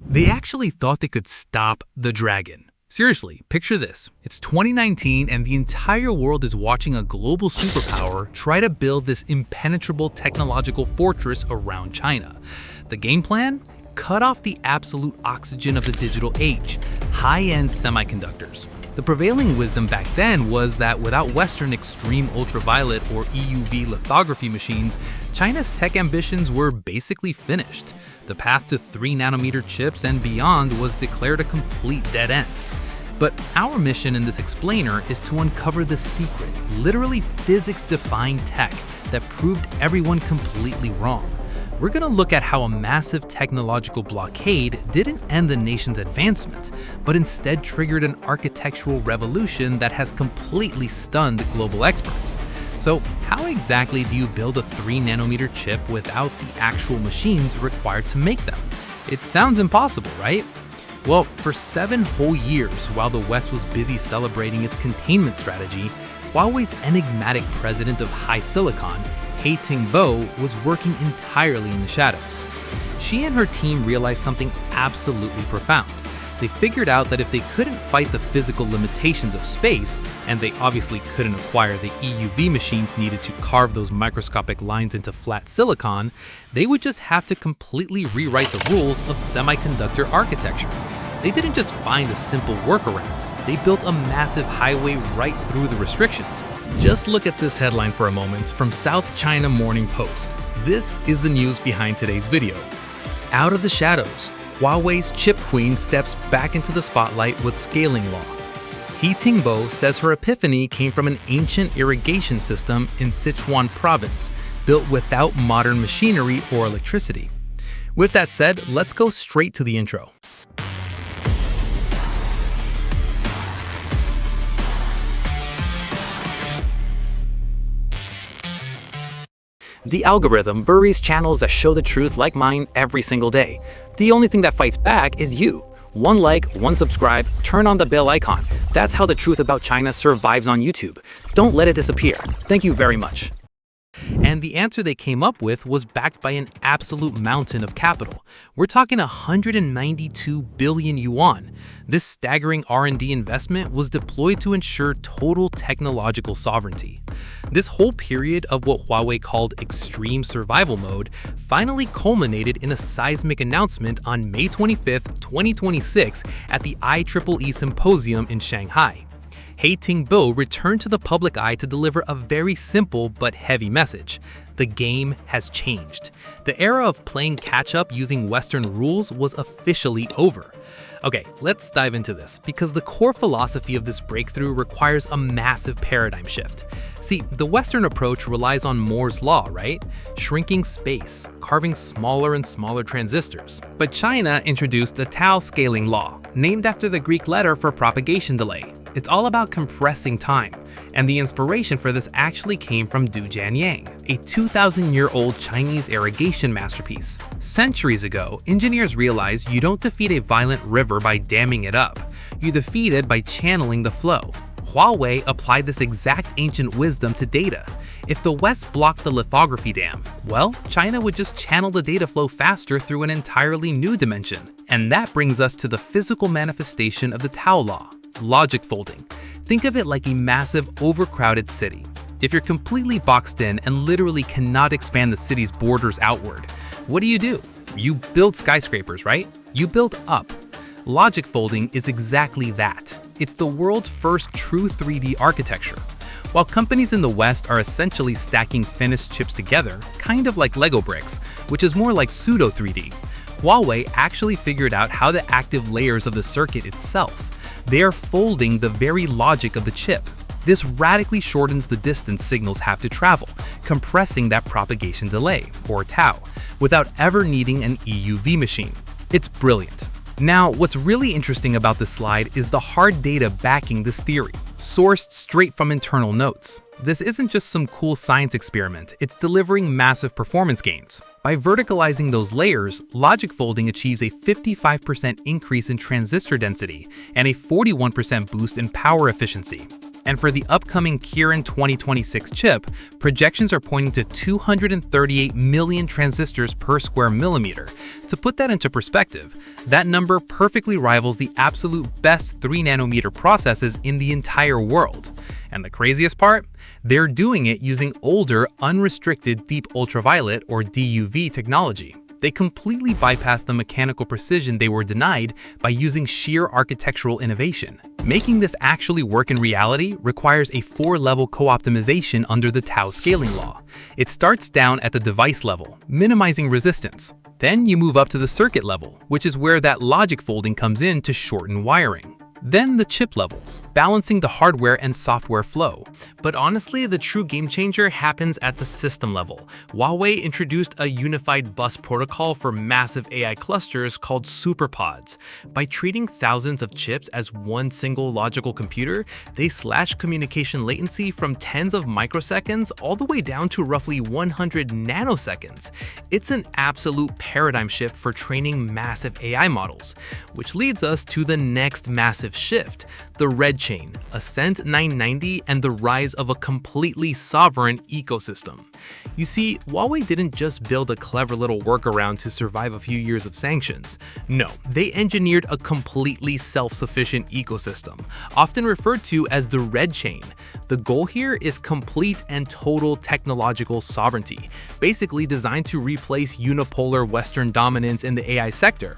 They actually thought they could stop the dragon. Seriously, picture this. It's 2019 and the entire world is watching a global superpower try to build this impenetrable technological fortress around China. The game plan? Cut off the absolute oxygen of the digital age, high-end semiconductors. The prevailing wisdom back then was that without Western extreme ultraviolet or EUV lithography machines, China's tech ambitions were basically finished. The path to 3-nanometer chips and beyond was declared a complete dead end. But our mission in this explainer is to uncover the secret, literally physics-defying tech that proved everyone completely wrong. We're going to look at how a massive technological blockade didn't end the nation's advancement, but instead triggered an architectural revolution that has completely stunned global experts. So how exactly do you build a 3-nanometer chip without the actual machines required to make them? It sounds impossible, right? Well, for 7 whole years, while the West was busy celebrating its containment strategy, Huawei's enigmatic president of HiSilicon, Tingbo, was working entirely in the shadows. She and her team realized something absolutely profound. They figured out that if they couldn't fight the physical limitations of space, and they obviously couldn't acquire the EUV machines needed to carve those microscopic lines into flat silicon, they would just have to completely rewrite the rules of semiconductor architecture. They didn't just find a simple workaround. They built a massive highway right through the restrictions. Just look at this headline for a moment from South China Morning Post. This is the news behind today's video. Out of the shadows, Huawei's chip queen steps back into the spotlight with scaling law. Tingbo says her epiphany came from an ancient irrigation system in Sichuan province, built without modern machinery or electricity. With that said, let's go straight to the intro. The algorithm buries channels that show the truth like mine every single day. The only thing that fights back is you. 1 like, 1 subscribe, turn on the bell icon. That's how the truth about China survives on YouTube. Don't let it disappear. Thank you very much. And the answer they came up with was backed by an absolute mountain of capital. We're talking 192 billion yuan. This staggering R&D investment was deployed to ensure total technological sovereignty. This whole period of what Huawei called extreme survival mode finally culminated in a seismic announcement on May 25, 2026 at the IEEE Symposium in Shanghai. Tingbo returned to the public eye to deliver a very simple but heavy message. The game has changed. The era of playing catch-up using Western rules was officially over. Okay, let's dive into this, because the core philosophy of this breakthrough requires a massive paradigm shift. See, the Western approach relies on Moore's law, right? Shrinking space, carving smaller and smaller transistors. But China introduced a Tao Scaling Law, named after the Greek letter for propagation delay. It's all about compressing time, and the inspiration for this actually came from Du Jianyang, a 2,000-year-old Chinese irrigation masterpiece. Centuries ago, engineers realized you don't defeat a violent river by damming it up. You defeat it by channeling the flow. Huawei applied this exact ancient wisdom to data. If the West blocked the lithography dam, well, China would just channel the data flow faster through an entirely new dimension. And that brings us to the physical manifestation of the Tao law. Logic folding. Think of it like a massive, overcrowded city. If you're completely boxed in and literally cannot expand the city's borders outward, what do? You build skyscrapers, right? You build up. Logic folding is exactly that. It's the world's first true 3D architecture. While companies in the West are essentially stacking finished chips together, kind of like Lego bricks, which is more like pseudo 3D, Huawei actually figured out how the active layers of the circuit itself. They are folding the very logic of the chip. This radically shortens the distance signals have to travel, compressing that propagation delay, or Tau, without ever needing an EUV machine. It's brilliant. Now, what's really interesting about this slide is the hard data backing this theory, sourced straight from internal notes. This isn't just some cool science experiment, it's delivering massive performance gains. By verticalizing those layers, logic folding achieves a 55% increase in transistor density and a 41% boost in power efficiency. And for the upcoming Kirin 2026 chip, projections are pointing to 238 million transistors per square millimeter. To put that into perspective, that number perfectly rivals the absolute best 3nm processes in the entire world. And the craziest part? They're doing it using older, unrestricted deep ultraviolet or DUV technology. They completely bypassed the mechanical precision they were denied by using sheer architectural innovation. Making this actually work in reality requires a 4-level co-optimization under the Tao Scaling Law. It starts down at the device level, minimizing resistance. Then you move up to the circuit level, which is where that logic folding comes in to shorten wiring. Then the chip level, balancing the hardware and software flow. But honestly, the true game changer happens at the system level. Huawei introduced a unified bus protocol for massive AI clusters called superpods. By treating thousands of chips as one single logical computer, they slashed communication latency from tens of microseconds all the way down to roughly 100 nanoseconds. It's an absolute paradigm shift for training massive AI models, which leads us to the next massive shift, the red chain, Ascent 990, and the rise of a completely sovereign ecosystem. You see, Huawei didn't just build a clever little workaround to survive a few years of sanctions. No, they engineered a completely self-sufficient ecosystem, often referred to as the red chain. The goal here is complete and total technological sovereignty, basically designed to replace unipolar Western dominance in the AI sector.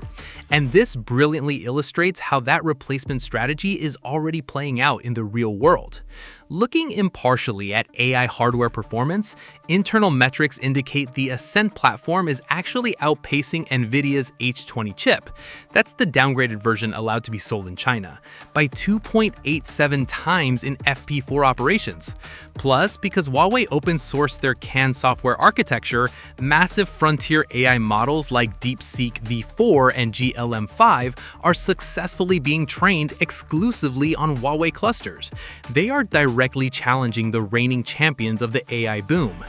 And this brilliantly illustrates how that replacement strategy is already playing out in the real world. Looking impartially at AI hardware performance, internal metrics indicate the Ascent platform is actually outpacing Nvidia's H20 chip, that's the downgraded version allowed to be sold in China, by 2.87 times in FP4 operations. Plus, because Huawei open-sourced their CAN software architecture, massive frontier AI models like DeepSeek V4 and GLM5 are successfully being trained exclusively on Huawei clusters. They are directly challenging the reigning champions of the AI boom.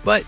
But,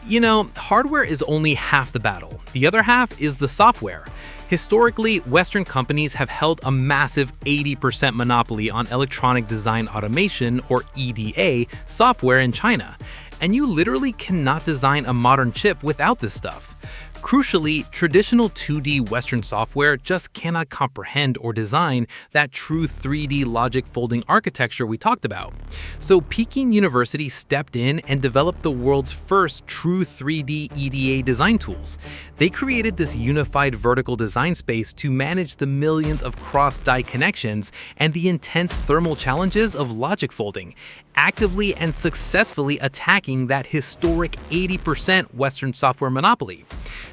hardware is only half the battle. The other half is the software. Historically, Western companies have held a massive 80% monopoly on electronic design automation, or EDA, software in China. And you literally cannot design a modern chip without this stuff. Crucially, traditional 2D Western software just cannot comprehend or design that true 3D logic folding architecture we talked about. So Peking University stepped in and developed the world's first true 3D EDA design tools. They created this unified vertical design space to manage the millions of cross-die connections and the intense thermal challenges of logic folding, actively and successfully attacking that historic 80% Western software monopoly.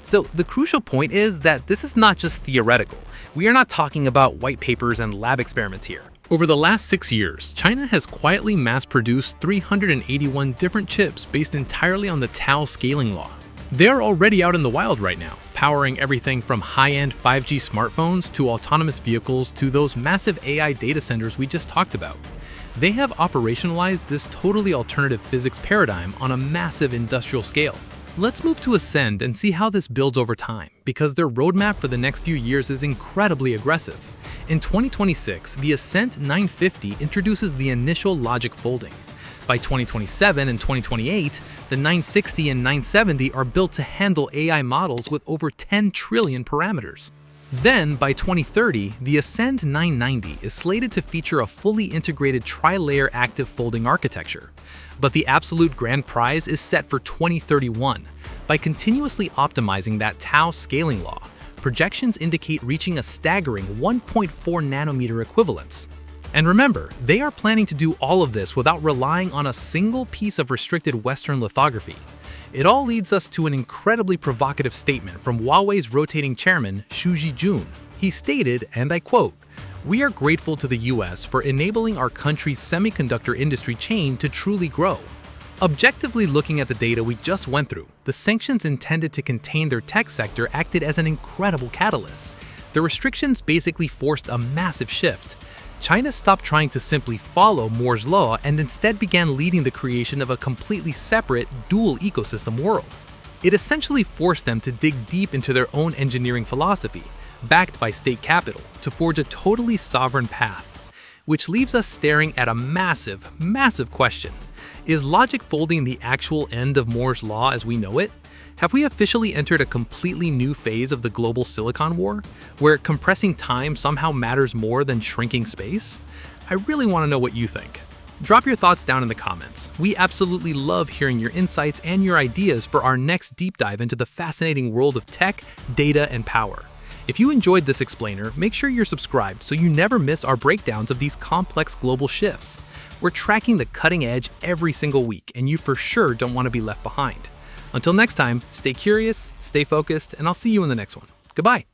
So the crucial point is that this is not just theoretical. We are not talking about white papers and lab experiments here. Over the last 6 years, China has quietly mass-produced 381 different chips based entirely on the Tao Scaling Law. They're already out in the wild right now, powering everything from high-end 5G smartphones to autonomous vehicles to those massive AI data centers we just talked about. They have operationalized this totally alternative physics paradigm on a massive industrial scale. Let's move to Ascend and see how this builds over time, because their roadmap for the next few years is incredibly aggressive. In 2026, the Ascent 950 introduces the initial logic folding. By 2027 and 2028, the 960 and 970 are built to handle AI models with over 10 trillion parameters. Then, by 2030, the Ascend 990 is slated to feature a fully integrated tri-layer active folding architecture. But the absolute grand prize is set for 2031. By continuously optimizing that Tao Scaling Law, projections indicate reaching a staggering 1.4 nanometer equivalence. And remember, they are planning to do all of this without relying on a single piece of restricted Western lithography. It all leads us to an incredibly provocative statement from Huawei's rotating chairman, Xu Zhijun. He stated, and I quote, "We are grateful to the US for enabling our country's semiconductor industry chain to truly grow." Objectively looking at the data we just went through, the sanctions intended to contain their tech sector acted as an incredible catalyst. The restrictions basically forced a massive shift. China stopped trying to simply follow Moore's law and instead began leading the creation of a completely separate, dual ecosystem world. It essentially forced them to dig deep into their own engineering philosophy, backed by state capital, to forge a totally sovereign path. which leaves us staring at a massive, massive question. Is logic folding the actual end of Moore's Law as we know it? Have we officially entered a completely new phase of the global silicon war, where compressing time somehow matters more than shrinking space? I really want to know what you think. Drop your thoughts down in the comments. We absolutely love hearing your insights and your ideas for our next deep dive into the fascinating world of tech, data, and power. If you enjoyed this explainer, make sure you're subscribed so you never miss our breakdowns of these complex global shifts. We're tracking the cutting edge every single week, and you for sure don't want to be left behind. Until next time, stay curious, stay focused, and I'll see you in the next one. Goodbye.